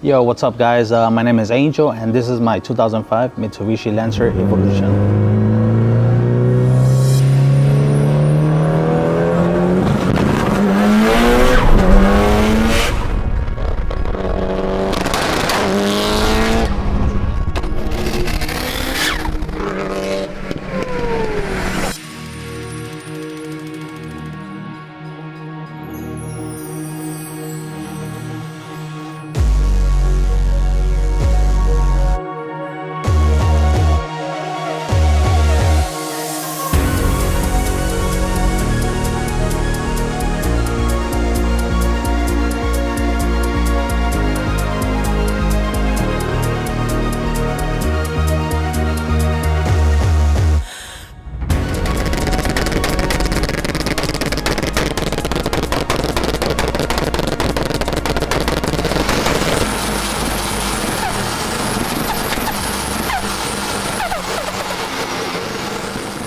Yo, what's up guys? My name is Angel and this is my 2005 Mitsubishi Lancer Evolution.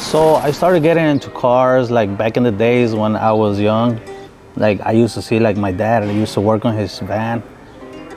So I started getting into cars like back in the days when I was young. Like I used to see like my dad, I used to work on his van,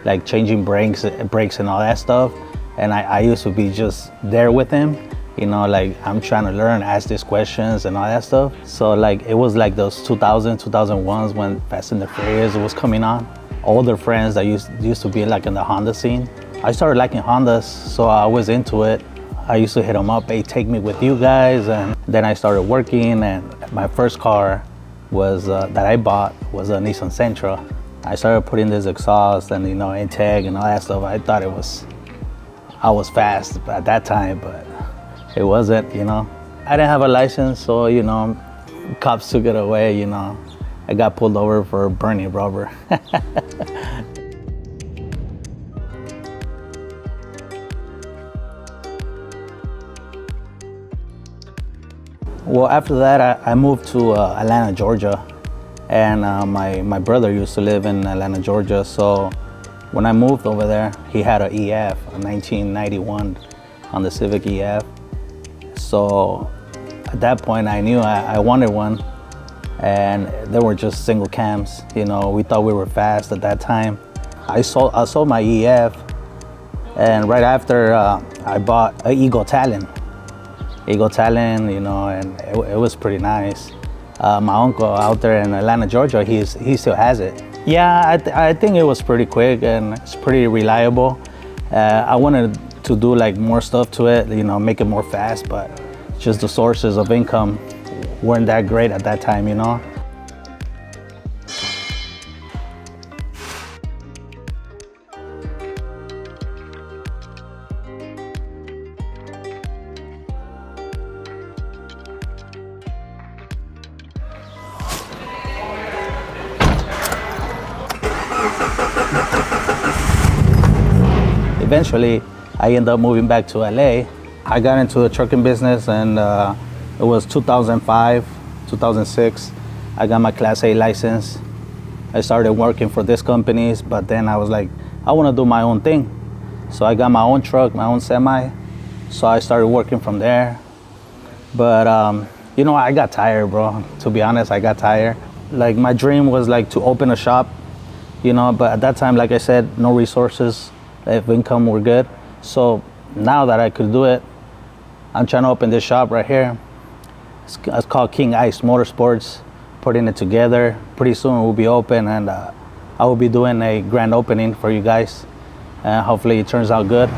like changing brakes and all that stuff. And I used to be just there with him, you know, like I'm trying to learn, ask these questions and all that stuff. So like it was like those 2001s when Fast and the Furious was coming on. Older friends that used to be like in the Honda scene. I started liking Hondas, so I was into it. I used to hit them up, hey, take me with you guys. And then I started working, and my first car was that I bought was a Nissan Sentra. I started putting this exhaust and, you know, intake and all that stuff. I thought I was fast at that time, but it wasn't, you know. I didn't have a license, so, you know, cops took it away, you know. I got pulled over for burning rubber. Well, after that, I moved to Atlanta, Georgia, and my brother used to live in Atlanta, Georgia. So when I moved over there, he had an EF, a 1991 Honda Civic EF. So at that point, I knew I wanted one, and they were just single cams. You know, we thought we were fast at that time. I sold my EF, and right after I bought an Eagle Talon, you know, and it was pretty nice. My uncle out there in Atlanta, Georgia, he still has it. Yeah, I think it was pretty quick and it's pretty reliable. I wanted to do like more stuff to it, you know, make it more fast, but just the sources of income weren't that great at that time, you know. Eventually, I ended up moving back to LA. I got into the trucking business, and it was 2005, 2006. I got my Class A license. I started working for these companies, but then I was like, I want to do my own thing. So I got my own truck, my own semi. So I started working from there. But you know, I got tired, bro. To be honest, I got tired. Like my dream was like to open a shop, you know, but at that time, like I said, no resources. If income were good. So now that I could do it, I'm trying to open this shop right here. It's called King Ice Motorsports, putting it together. Pretty soon it will be open, and I will be doing a grand opening for you guys. And hopefully it turns out good.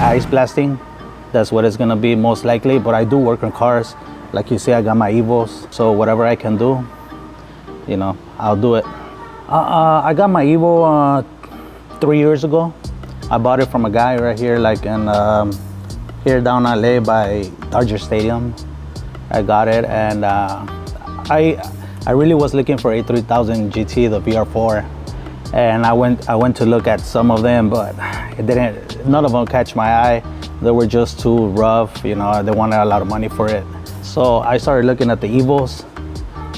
Ice blasting, that's what it's gonna be most likely, but I do work on cars. Like you see, I got my Evos, so whatever I can do, you know, I'll do it. I got my Evo 3 years ago. I bought it from a guy right here, like in here down LA by Dodger Stadium. I got it, and I really was looking for a 3000 GT, the VR4, and I went to look at some of them, but it didn't. None of them catch my eye. They were just too rough, you know, they wanted a lot of money for it. So I started looking at the Evos.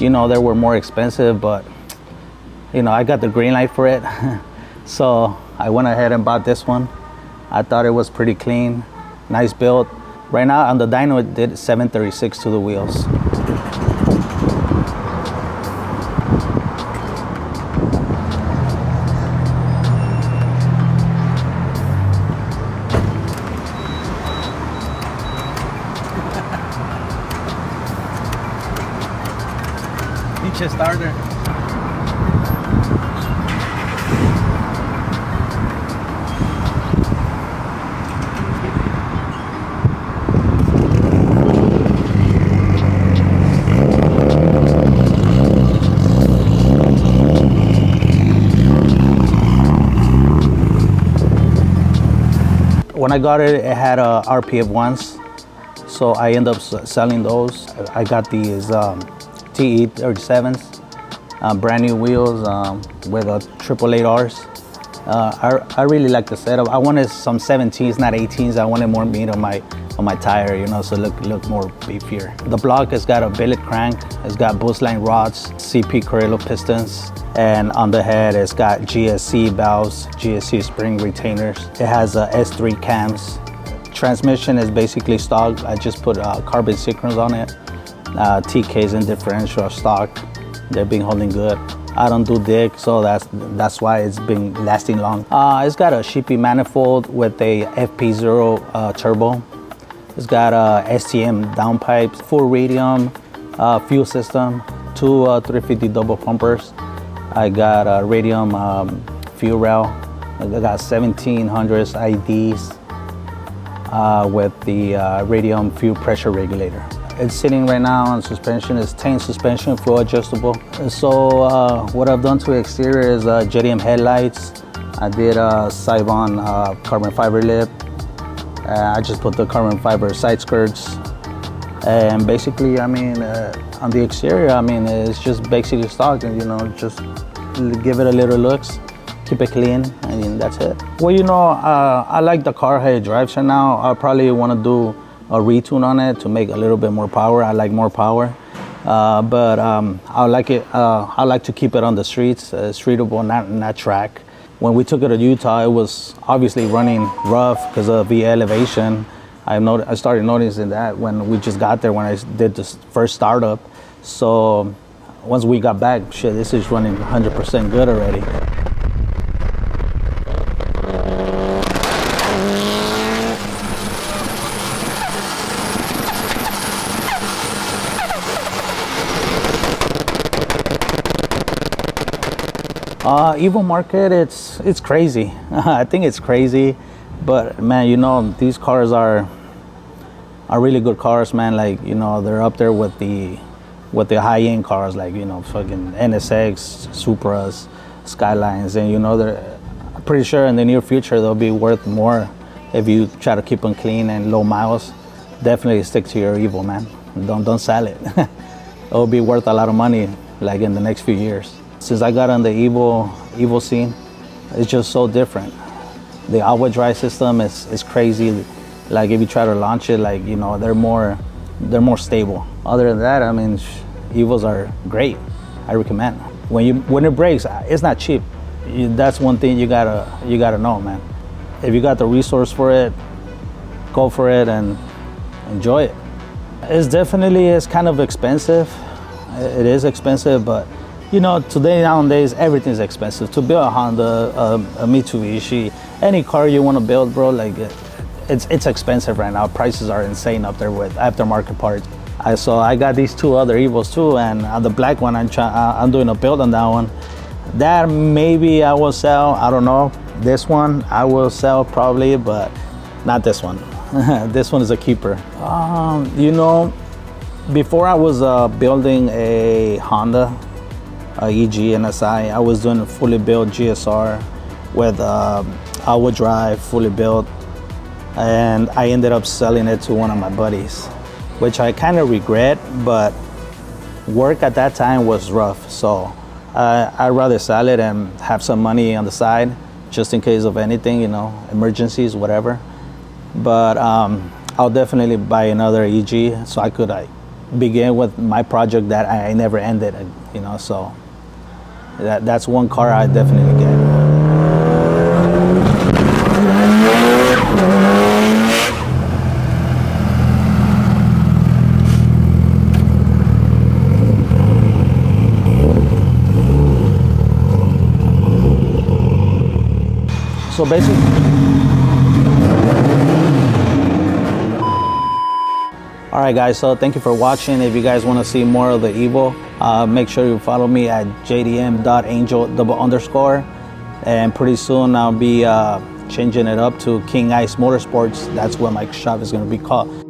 You know, they were more expensive, but you know, I got the green light for it. So I went ahead and bought this one. I thought it was pretty clean, nice build. Right now on the dyno, it did 736 to the wheels. Pinche starter. When I got it, it had RPF ones, so I ended up selling those. I got these TE 37s, brand new wheels with a 888Rs. I really like the setup. I wanted some 17s, not 18s. I wanted more meat on my tire, you know, so look more beefier. The block has got a billet crank. It's got boost line rods, CP Carrillo pistons, and on the head it's got GSC valves, GSC spring retainers. It has S3 cams. Transmission is basically stock. I just put carbon Synchrons on it. TKs and differential are stock. They've been holding good. I don't do dick, so that's why it's been lasting long. It's got a Sheepy manifold with a FP0 turbo. It's got a STM downpipes, full radium fuel system, two 350 double pumpers. I got a radium fuel rail. I got 1700s IDs with the radium fuel pressure regulator. It's sitting right now on suspension. It's tank suspension, floor adjustable. So what I've done to the exterior is JDM headlights. I did a Sibon carbon fiber lip. I just put the carbon fiber side skirts. And basically, I mean, on the exterior, I mean, it's just basically stock, and you know, just give it a little looks, keep it clean, and that's it. Well, you know, I like the car how it drives right now. I probably want to do a retune on it to make a little bit more power. I like more power, but I like it. I like to keep it on the streets, streetable, not track. When we took it to Utah, it was obviously running rough because of the elevation. I started noticing that when we just got there, when I did this first startup. So once we got back, shit, this is running 100% good already. Evo market, it's crazy. I think it's crazy, but man, you know, these cars are really good cars, man. Like, you know, they're up there with the high-end cars, like, you know, fucking NSX, Supras, Skylines, and you know, they're pretty sure in the near future they'll be worth more if you try to keep them clean and low miles. Definitely stick to your Evo, man. Don't sell it. It'll be worth a lot of money, like in the next few years. Since I got on the Evo scene, it's just so different. The all-wheel drive system is crazy. Like if you try to launch it, like, you know, they're more stable. Other than that, I mean, Evos are great. I recommend. When it breaks, it's not cheap. That's one thing you gotta know, man. If you got the resource for it, go for it and enjoy it. It's kind of expensive. It is expensive, but you know, nowadays, everything's expensive. To build a Honda, a Mitsubishi, any car you want to build, bro, like it's expensive right now. Prices are insane up there with aftermarket parts. So I got these two other Evos too, and the black one, I'm doing a build on that one. That maybe I will sell, I don't know. This one I will sell probably, but not this one. This one is a keeper. You know, before I was building a Honda, EG and SI, I was doing a fully built GSR with all-wheel drive, fully built, and I ended up selling it to one of my buddies, which I kind of regret, but work at that time was rough, so I'd rather sell it and have some money on the side just in case of anything, you know, emergencies, whatever. but I'll definitely buy another EG so I could begin with my project that I never ended, you know. So that's one car I definitely get. So basically, all right guys, so thank you for watching. If you guys want to see more of the Evo, make sure you follow me at jdm.angel_, and pretty soon I'll be changing it up to King Ice Motorsports. That's what my shop is going to be called.